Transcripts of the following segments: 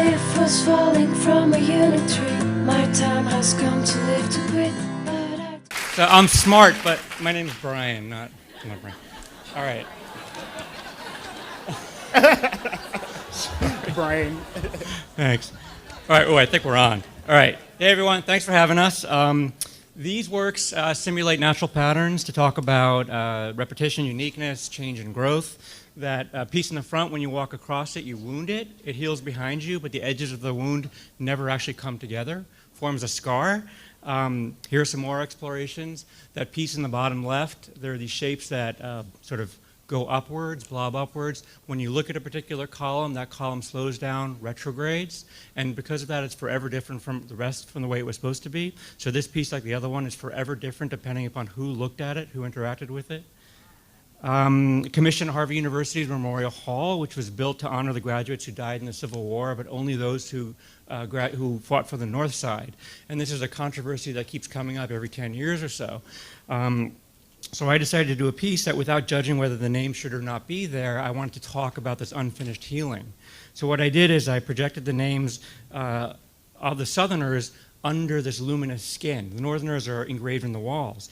leaf was falling from a union tree. My time has come to live to quit. So I'm smart, but my name is Brian, not Brian. All right. Brian. Thanks. All right, I think we're on. All right. Hey, everyone. Thanks for having us. These works simulate natural patterns to talk about repetition, uniqueness, change, and growth. That piece in the front, when you walk across it, you wound it. It heals behind you, but the edges of the wound never actually come together, forms a scar. Here are some more explorations. That piece in the bottom left, there are these shapes that sort of go upwards, blob upwards. When you look at a particular column, that column slows down, retrogrades, and because of that, it's forever different from the rest, from the way it was supposed to be. So this piece, like the other one, is forever different depending upon who looked at it, who interacted with it. Commissioned at Harvard University's Memorial Hall, which was built to honor the graduates who died in the Civil War, but only those who fought for the North Side. And this is a controversy that keeps coming up every 10 years or so. So I decided to do a piece that, without judging whether the name should or not be there, I wanted to talk about this unfinished healing. So what I did is I projected the names of the Southerners under this luminous skin. The Northerners are engraved in the walls.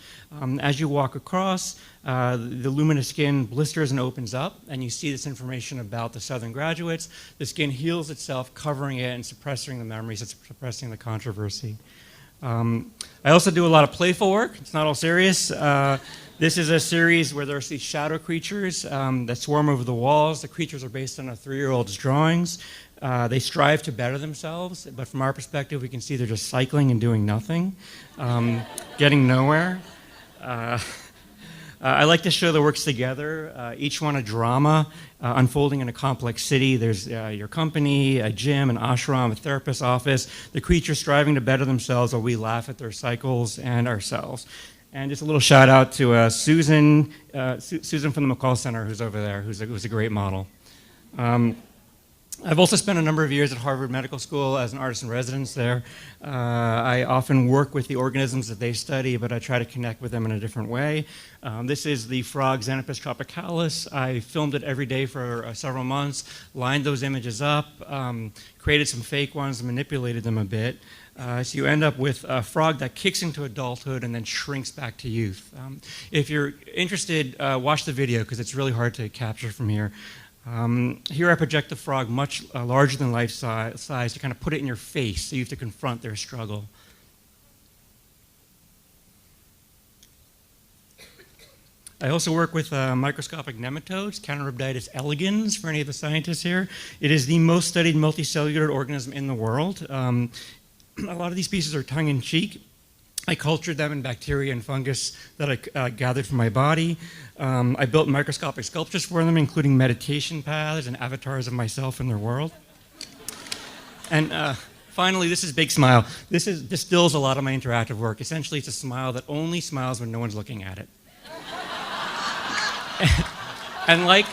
As you walk across, the luminous skin blisters and opens up, and you see this information about the Southern graduates. The skin heals itself, covering it and suppressing the memories, it's suppressing the controversy. I also do a lot of playful work. It's not all serious. This is a series where there's these shadow creatures that swarm over the walls. The creatures are based on a 3-year-old's drawings. They strive to better themselves, but from our perspective, we can see they're just cycling and doing nothing, getting nowhere. I like to show the works together, each one a drama unfolding in a complex city. There's your company, a gym, an ashram, a therapist's office, the creatures striving to better themselves while we laugh at their cycles and ourselves. And just a little shout out to Susan from the McCall Center, who's over there, who's a great model. I've also spent a number of years at Harvard Medical School as an artist in residence there. I often work with the organisms that they study, but I try to connect with them in a different way. This is the frog Xanthopus tropicalis. I filmed it every day for several months, lined those images up, created some fake ones, and manipulated them a bit. So you end up with a frog that kicks into adulthood and then shrinks back to youth. If you're interested, watch the video, because it's really hard to capture from here. Here I project the frog much larger than life size to kind of put it in your face, so you have to confront their struggle. I also work with microscopic nematodes, Counterrhabditis elegans, for any of the scientists here. It is the most studied multicellular organism in the world. A lot of these pieces are tongue-in-cheek. I cultured them in bacteria and fungus that I gathered from my body. I built microscopic sculptures for them, including meditation paths and avatars of myself in their world. And finally, this is Big Smile. This distills a lot of my interactive work. Essentially, it's a smile that only smiles when no one's looking at it. And like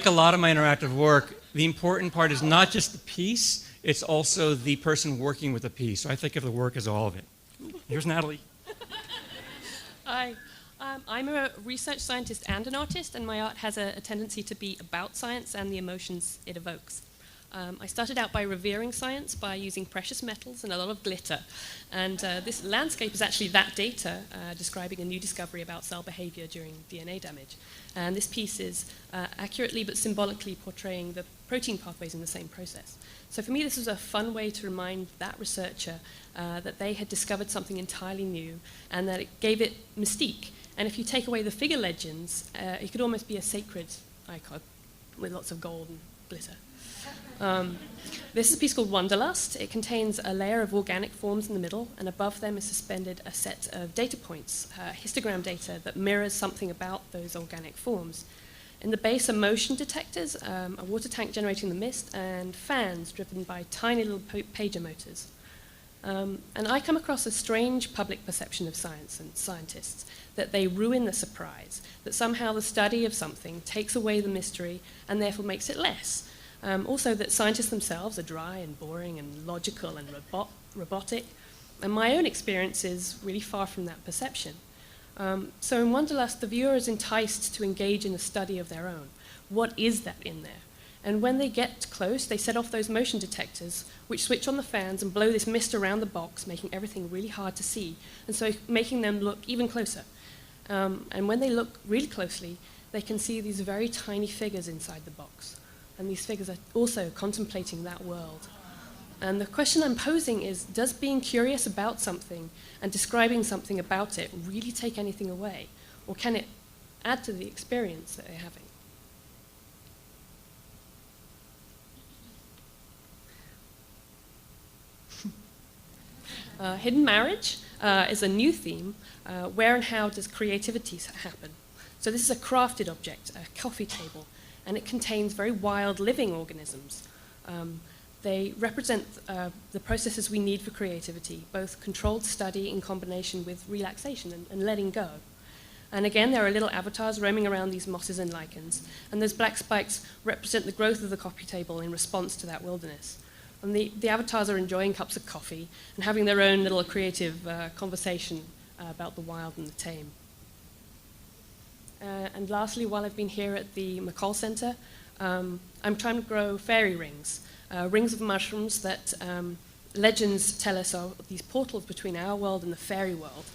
a lot of my interactive work, the important part is not just the piece, it's also the person working with the piece. So I think of the work as all of it. Here's Natalie. Hi. I'm a research scientist and an artist, and my art has a tendency to be about science and the emotions it evokes. I started out by revering science by using precious metals and a lot of glitter. And this landscape is actually that data describing a new discovery about cell behavior during DNA damage. And this piece is accurately but symbolically portraying the protein pathways in the same process. So for me, this was a fun way to remind that researcher that they had discovered something entirely new and that it gave it mystique. And if you take away the figure legends, it could almost be a sacred icon with lots of gold and glitter. This is a piece called Wanderlust. It contains a layer of organic forms in the middle, and above them is suspended a set of data points, histogram data that mirrors something about those organic forms. In the base are motion detectors, a water tank generating the mist, and fans driven by tiny little pager motors. And I come across a strange public perception of science and scientists, that they ruin the surprise, that somehow the study of something takes away the mystery and therefore makes it less. Also that scientists themselves are dry and boring and logical and robotic. And my own experience is really far from that perception. So in Wanderlust, the viewer is enticed to engage in a study of their own. What is that in there? And when they get close, they set off those motion detectors, which switch on the fans and blow this mist around the box, making everything really hard to see, and so making them look even closer. And when they look really closely, they can see these very tiny figures inside the box. And these figures are also contemplating that world. And the question I'm posing is, does being curious about something and describing something about it really take anything away? Or can it add to the experience that they're having? Hidden marriage is a new theme. Where and how does creativity happen? So this is a crafted object, a coffee table, and it contains very wild living organisms. They represent the processes we need for creativity, both controlled study in combination with relaxation and letting go. And again, there are little avatars roaming around these mosses and lichens, and those black spikes represent the growth of the coffee table in response to that wilderness. And the avatars are enjoying cups of coffee and having their own little creative conversation about the wild and the tame. And lastly, while I've been here at the McCall Center, I'm trying to grow fairy rings, rings of mushrooms that legends tell us are these portals between our world and the fairy world.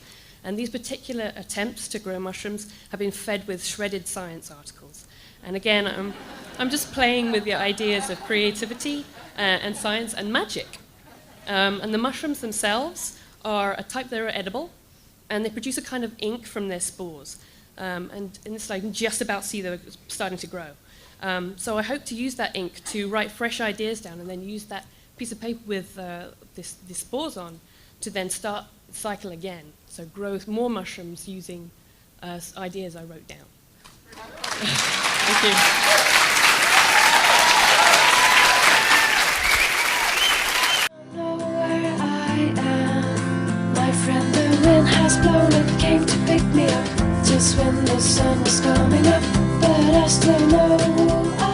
And these particular attempts to grow mushrooms have been fed with shredded science articles. And again, I'm just playing with the ideas of creativity and science and magic. And the mushrooms themselves are a type that are edible, and they produce a kind of ink from their spores. And in this slide, you can just about see they're starting to grow. So I hope to use that ink to write fresh ideas down and then use that piece of paper with these spores on to then start the cycle again. So grow more mushrooms using ideas I wrote down. Thank you. The wind has blown and came to pick me up just when the sun was coming up, but I still know